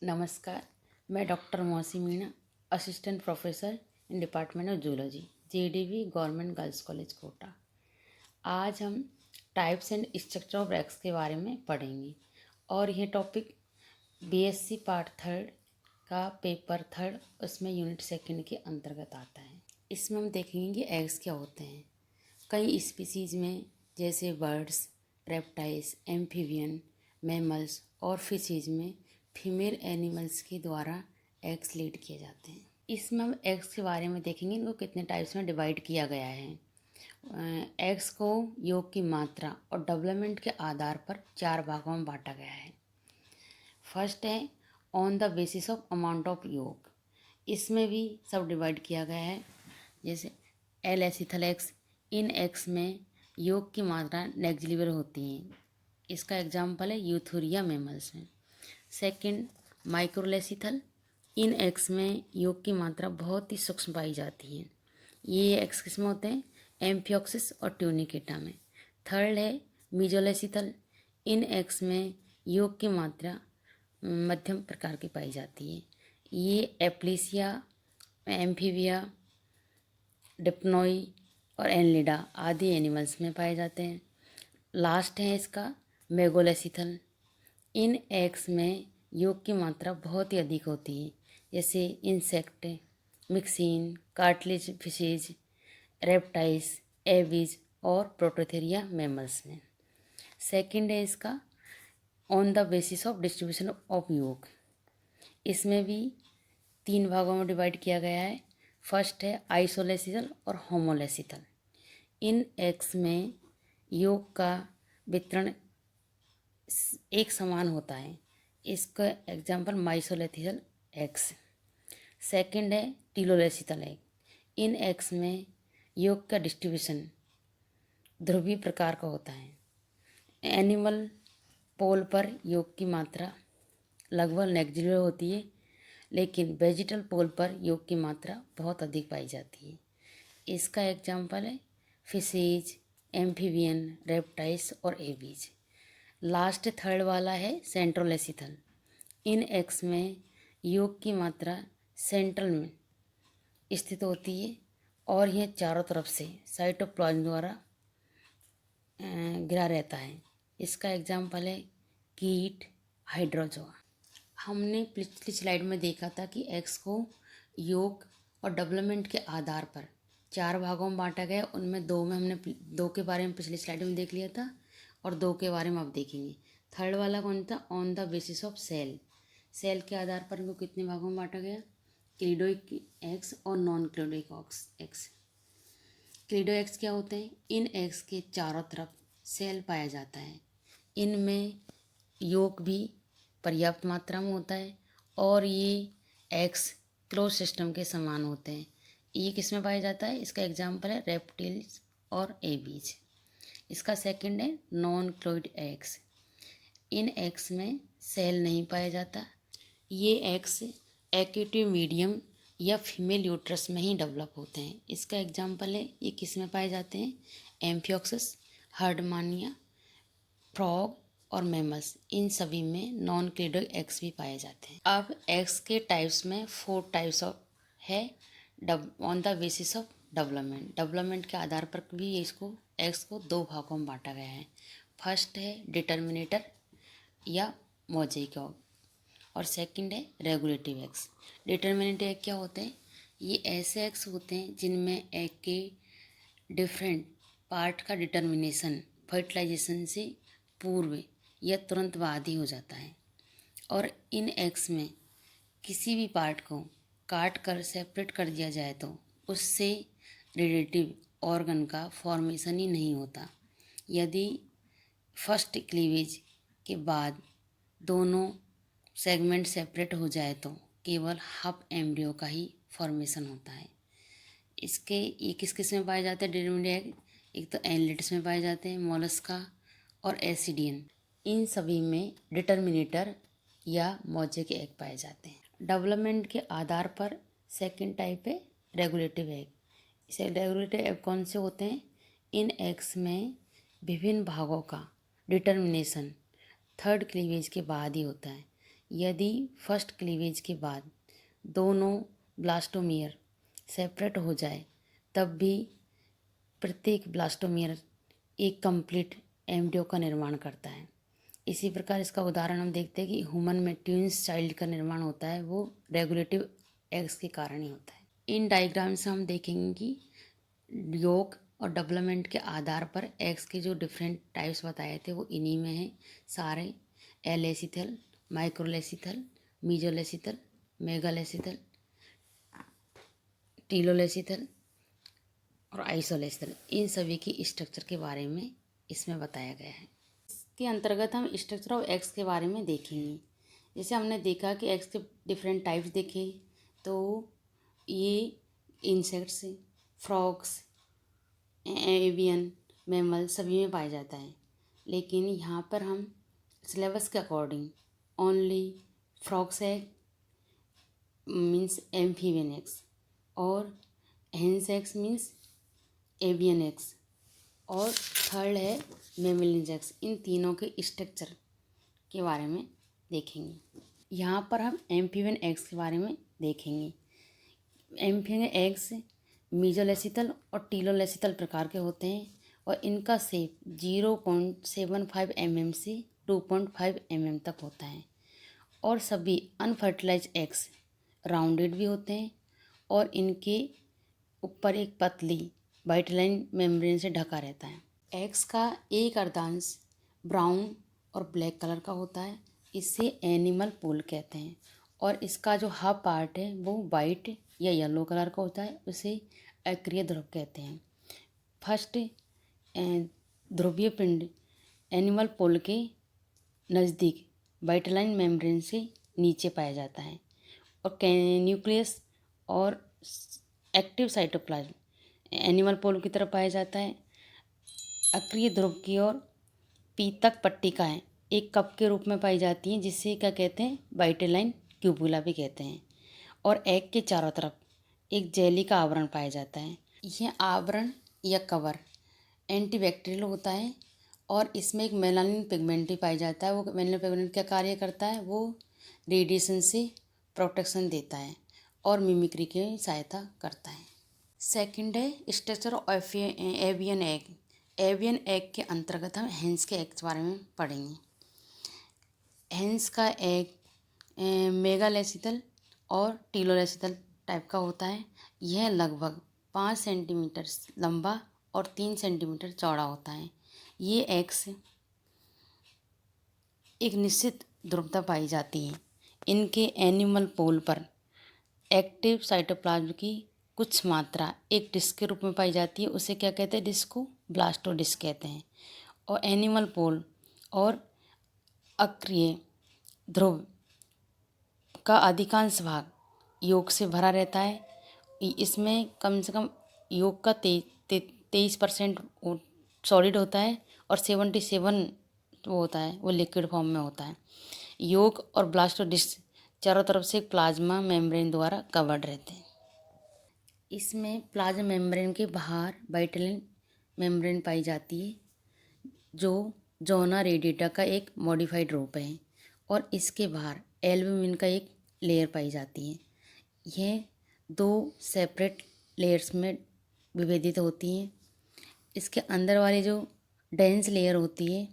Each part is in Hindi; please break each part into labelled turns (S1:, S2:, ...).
S1: नमस्कार। मैं doctor Mausi Meena, assistant professor in department of zoology, JDV government girls college Kota. आज हम types and structure of eggs के बारे में पढ़ेंगे और यह टॉपिक बीएससी पार्ट थर्ड का पेपर थर्ड उसमें यूनिट सेकंड के अंतर्गत आता है। इसमें हम देखेंगे कि एग्स क्या होते हैं। कई स्पीसीज में जैसे बर्ड्स, रेप्टाइल्स, एम्फीबियन, मैमल्स और फिशीज में फीमेल एनिमल्स के द्वारा एग्स लेड किए जाते हैं। इसमें हम एग्स के बारे में देखेंगे, इनको कितने टाइप्स में डिवाइड किया गया है। एग्स को योग की मात्रा और डेवलपमेंट के आधार पर 4 भागों में बांटा गया है। फर्स्ट है on the basis of amount of योग। इसमें भी सब डिवाइड किया गया है। जैसे एल एसिथल एग्स, इन एग्स में योग की मात्रा नेग्लिजिबल होती है। इसका एग्जाम्पल है यूथोरिया मैमल्स में। सेकंड माइक्रोलेसिथल, इन एग्स में योग की मात्रा बहुत ही सूक्ष्म पाई जाती है। ये एग्स किस में होते हैं? एम्फियोक्सिस और ट्यूनिकेटा में। थर्ड है मीजोलेसिथल, इन एग्स में योग की मात्रा मध्यम प्रकार की पाई जाती है। ये एप्लीसिया, एम्फीबिया, डिप्नोई और एनलिडा आदि एनिमल्स में पाए जाते हैं। लास्ट है इसका मेगोलेसिथल, इन एग्स में योग की मात्रा बहुत ही अधिक होती है। जैसे insect, mixing, cartilage fishes, reptiles, Abies और प्रोटोथेरिया मैमल्स में। सेकंड है इसका on the basis of distribution of योग। इसमें भी 3 भागों में डिवाइड किया गया है। फर्स्ट है आइसोलेसिथल और होमोलेसिथल। इन एग्स में योग का वितरण एक समान होता है। इसका एग्जाम्पल माइसोलेथियल एग्स। सेकंड है टीलोलेसिथल एग, इन एग्स में योग का डिस्ट्रीब्यूशन ध्रुवीय प्रकार का होता है। एनिमल पोल पर योग की मात्रा लगभग नेग्लिजिबल होती है, लेकिन वेजिटल पोल पर योग की मात्रा बहुत अधिक पाई जाती है। इसका एग्जाम्पल है फिशेज, एम्फीबियन, रेप्टाइल्स और एबीज। लास्ट थर्ड वाला है सेंट्रोलेसिथल, इन एग्स में योग की मात्रा सेंट्रल में स्थित होती है और यह चारों तरफ से साइटोप्लाज्म द्वारा घिरा रहता है। इसका एग्जाम्पल है कीट, हाइड्रोजोआ। हमने पिछली स्लाइड में देखा था कि एग्स को योग और डेवलपमेंट के आधार पर 4 भागों में बांटा गया। उनमें 2 में हमने 2 के बारे में पिछली स्लाइड में देख लिया था और 2 के बारे में अब देखेंगे। थर्ड वाला कौन था? On the basis of cell. Cell के आधार पर इनको कितने भागों में बांटा गया? क्लीडोइक एग्स और non cleidoic eggs. Cleido eggs क्या होते हैं? इन एग्स के चारों तरफ सेल पाया जाता है। इनमें योग भी पर्याप्त मात्रा में होता है और ये एग्स क्लोज सिस्टम के समान होते हैं। ये किस में पाया जाता है? इसका एग्जाम्पल है रेप्टिल्स और एबीज। इसका सेकंड है नॉन क्लोइड एग्स, इन एग्स में सेल नहीं पाया जाता। ये एग्स एक्वेटिव मीडियम या फीमेल यूट्रस में ही डेवलप होते हैं। इसका एग्जाम्पल है, ये किस में पाए जाते हैं? एम्फियोक्सिस, हर्डमानिया, फ्रॉग और मैमल्स, इन सभी में नॉन क्लीडोइक एग्स भी पाए जाते हैं। अब एग्स के टाइप्स में 4 टाइप्स ऑफ है on the basis of development. Development के आधार पर भी इसको एग्स को 2 भागों में बांटा गया है। फर्स्ट है डिटर्मिनेटर या मोज़ेइक एग और सेकंड है रेगुलेटिव एग्स। डिटर्मिनेटिव एग क्या होते हैं? ये ऐसे एग्स होते हैं जिनमें एग के डिफरेंट पार्ट का डिटर्मिनेशन फर्टिलाइजेशन से पूर्व या तुरंत बाद ही हो जाता है और इन एग्स में किसी भी पार्ट को काट कर सेपरेट कर दिया जाए तो उससे रिलेटिव ऑर्गन का फॉर्मेशन ही नहीं होता। यदि फर्स्ट क्लीवेज के बाद दोनों सेगमेंट सेपरेट हो जाए तो केवल हाफ एम्ब्रियो का ही फॉर्मेशन होता है। इसके ये किस किस में पाए जाते हैं डिटर्मिनेट एग? एक तो एनलिड्स में पाए जाते हैं, मोलस्का और एसिडियन, इन सभी में डिटर्मिनेटर या मोज़ेइक एग पाए जाते हैं। डेवलपमेंट के आधार पर सेकंड टाइप है रेगुलेटिव एग। इसे रेगुलेटिव एग कौन से होते हैं? इन एग्स में विभिन्न भागों का डिटर्मिनेशन थर्ड क्लीवेज के बाद ही होता है। यदि फर्स्ट क्लीवेज के बाद दोनों ब्लास्टोमियर सेपरेट हो जाए तब भी प्रत्येक ब्लास्टोमियर एक कंप्लीट एम्ब्रियो का निर्माण करता है। इसी प्रकार इसका उदाहरण हम देखते हैं कि ह्यूमन में ट्विंस चाइल्ड का निर्माण होता है, वो रेगुलेटिव एग्स के कारण ही होता है। इन डायग्राम से हम देखेंगे कि योग और डेवलपमेंट के आधार पर एग्स के जो डिफरेंट टाइप्स बताए थे वो इन्हीं में हैं सारे। एलेसिथल, माइक्रोलेसिथल, मीजोलेसिथल, मेगालेसिथल, टीलोलेसिथल और आइसोलेसिथल, इन सभी की स्ट्रक्चर के बारे में इसमें बताया गया है। इसके अंतर्गत हम स्ट्रक्चर ऑफ एग्स के बारे में देखेंगे। जैसे हमने देखा कि एग्स के डिफरेंट टाइप्स देखे, तो ये इंसेक्ट्स, फ्रॉग्स, एवियन, मैमल सभी में पाया जाता है। लेकिन यहाँ पर हम सिलेबस के according only frogs egg means amphibian eggs और hens eggs means avian eggs और थर्ड है मैमलियन एग्स, इन तीनों के स्ट्रक्चर के बारे में देखेंगे। यहाँ पर हम एम्फीबियन एग्स के बारे में देखेंगे। एम्फीबियन एग्स मीजोलेसिथल और टीलोलेसिथल प्रकार के होते हैं और इनका शेप 0.75 mm से 2.5 mm तक होता है और सभी अनफर्टिलाइज एग्स राउंडेड भी होते हैं और इनके ऊपर एक पतली वाइटलाइन मेम्ब्रेन से ढका रहता है। एग्स का एक अर्धांश ब्राउन और ब्लैक कलर का होता है, इसे एनिमल पोल कहते हैं और इसका जो हाफ पार्ट है वो वाइट या येलो कलर का होता है, उसे अक्रिय ध्रुव कहते हैं। फर्स्ट ध्रुवीय पिंड एनिमल पोल के नज़दीक वाइटलाइन मेम्ब्रेन से नीचे पाया जाता है और न्यूक्लियस और एक्टिव साइटोप्लाज्म एनिमल पोल की तरफ पाया जाता है। अक्रिय ध्रुव की ओर पीतक पट्टिकाएँ एक कप के रूप में पाई जाती हैं, जिसे क्या कहते हैं, वाइटलाइन क्यूबुला भी कहते हैं और एग के चारों तरफ एक जेली का आवरण पाया जाता है। यह आवरण या कवर एंटीबैक्टीरियल होता है और इसमें एक मेलानिन पिगमेंट भी पाया जाता है। वो मेलानिन पिगमेंट क्या कार्य करता है, वो रेडिएशन से प्रोटेक्शन देता है और मिमिक्री की सहायता करता है। सेकंड है structure of avian egg. Avian egg के अंतर्गत हम हेंस के एग के बारे में पढ़ेंगे। हेंस का एग मेगालेसिथल और टीलोलेसिथल टाइप का होता है। यह लगभग 5 सेंटीमीटर लंबा और 3 सेंटीमीटर चौड़ा होता है। ये एग्स एक निश्चित ध्रुवता पाई जाती है। इनके एनिमल पोल पर एक्टिव साइटोप्लाज्म की कुछ मात्रा एक डिस्क के रूप में पाई जाती है, उसे क्या कहते हैं, डिस्क को ब्लास्टोडिस्क कहते हैं। और एनिमल पोल और अक्रिय ध्रुव का अधिकांश भाग योग से भरा रहता है। इसमें कम से कम योग का 23% सॉलिड होता है और 77 वो होता है, वो लिक्विड फॉर्म में होता है। योग और ब्लास्टोडिस्क चारों तरफ से प्लाज्मा मेम्ब्रेन द्वारा कवर्ड रहते हैं। इसमें प्लाज्मा मेम्ब्रेन के बाहर वाइटलाइन मेम्ब्रेन पाई जाती है, जो जोना रेडिएटा का एक मॉडिफाइड रूप है और इसके बाहर एल्ब्यूमिन का एक लेयर पाई जाती है। यह 2 सेपरेट लेयर्स में विभेदित होती हैं। इसके अंदर वाली जो डेंस लेयर होती है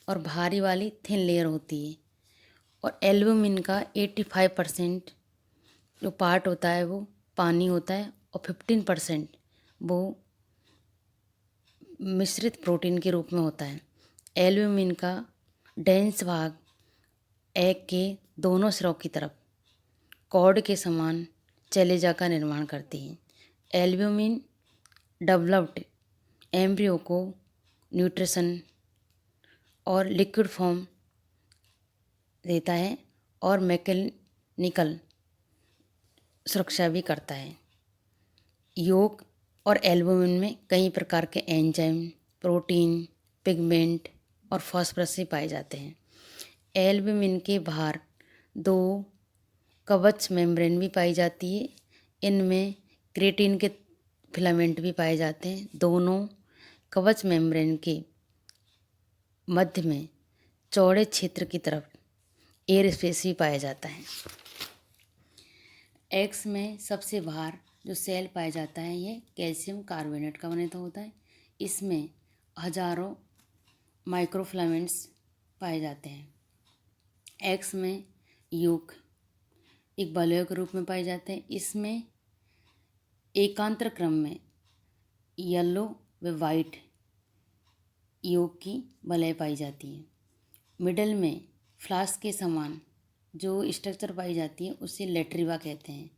S1: और बाहरी वाली थिन लेयर होती है और एल्ब्यूमिन का 85% जो पार्ट होता है वो पानी होता है और 15% वो मिश्रित प्रोटीन के रूप में होता है। एल्ब्यूमिन का डेंस भाग एग के दोनों सिरों की तरफ कॉर्ड के समान चेलेजा का निर्माण करती है। एल्ब्यूमिन डेवलप्ड एम्ब्रियो को न्यूट्रिशन और लिक्विड फॉर्म देता है और मैकेनिकल सुरक्षा भी करता है। योग और एल्ब्यूमिन में कई प्रकार के एंजाइम, प्रोटीन, पिगमेंट और फास्फोरस भी पाए जाते हैं। एल्ब्यूमिन के बाहर 2 कवच मेम्ब्रेन भी पाई जाती है। इनमें क्रेटिन के फिलामेंट भी पाए जाते हैं। दोनों कवच मेम्ब्रेन के मध्य में चौड़े क्षेत्र की तरफ एयर स्पेस भी पाया जाता है। एग्स में सबसे बाहर जो सेल पाया जाता है ये कैल्शियम कार्बोनेट का बना होता है। इसमें हजारों माइक्रोफिलामेंट्स पाए जाते हैं। एग्स में योग एक वलय के रूप में पाए जाते हैं। इसमें एकांतर क्रम में येलो व वाइट योग की वलय पाई जाती है। मिडल में फ्लास्क के समान जो स्ट्रक्चर पाई जाती है उसे लेट्रिवा कहते हैं।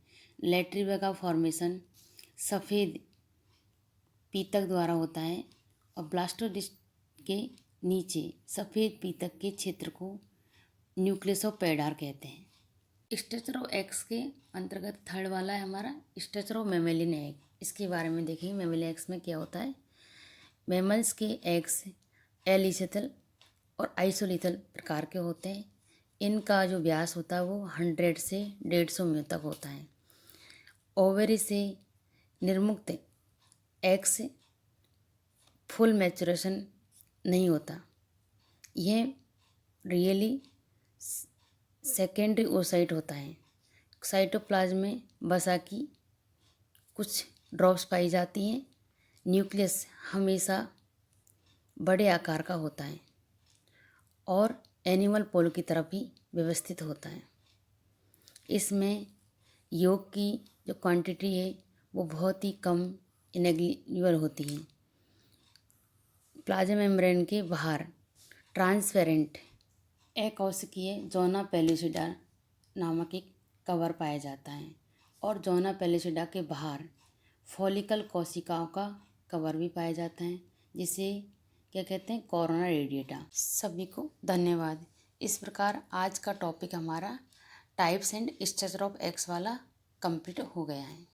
S1: लेट्रिवा का फॉर्मेशन सफ़ेद पीतक द्वारा होता है और ब्लास्टोडिस्ट के नीचे सफ़ेद पीतक के क्षेत्र को न्यूक्लियस ऑफ पैडार कहते हैं। स्ट्रक्चर ऑफ एग्स के अंतर्गत थर्ड वाला है हमारा स्ट्रक्चर ऑफ मेमेलियन एग। इसके बारे में देखेंगे मेमेलियन एग्स में क्या होता है। मैमल्स के एग्स एलिथेथल और आइसोलिथल प्रकार के होते हैं। इनका जो व्यास होता है वो 100 से 150 मीटर तक होता है। ओवरी से निर्मुक्त एग्स फुल मैचुरेशन नहीं होता। यह रियली सेकेंडरी ओसाइट होता है। साइटोप्लाज्म में वसा की कुछ ड्रॉप्स पाई जाती हैं। न्यूक्लियस हमेशा बड़े आकार का होता है और एनिमल पोल की तरफ ही व्यवस्थित होता है। इसमें योग की जो क्वांटिटी है वो बहुत ही कम नेग्लिजिबल होती है। प्लाज्मा मेम्ब्रेन के बाहर ट्रांसपेरेंट अकोशिकीय जोना पेलुसिडा नामक एक कवर पाया जाता है और जोना पेलुसिडा के बाहर फॉलिकल कोशिकाओं का कवर भी पाया जाता है जिसे क्या कहते हैं कोरोना रेडिएटा। सभी को धन्यवाद। इस प्रकार आज का टॉपिक हमारा types and structure of eggs वाला कंप्लीट हो गया है।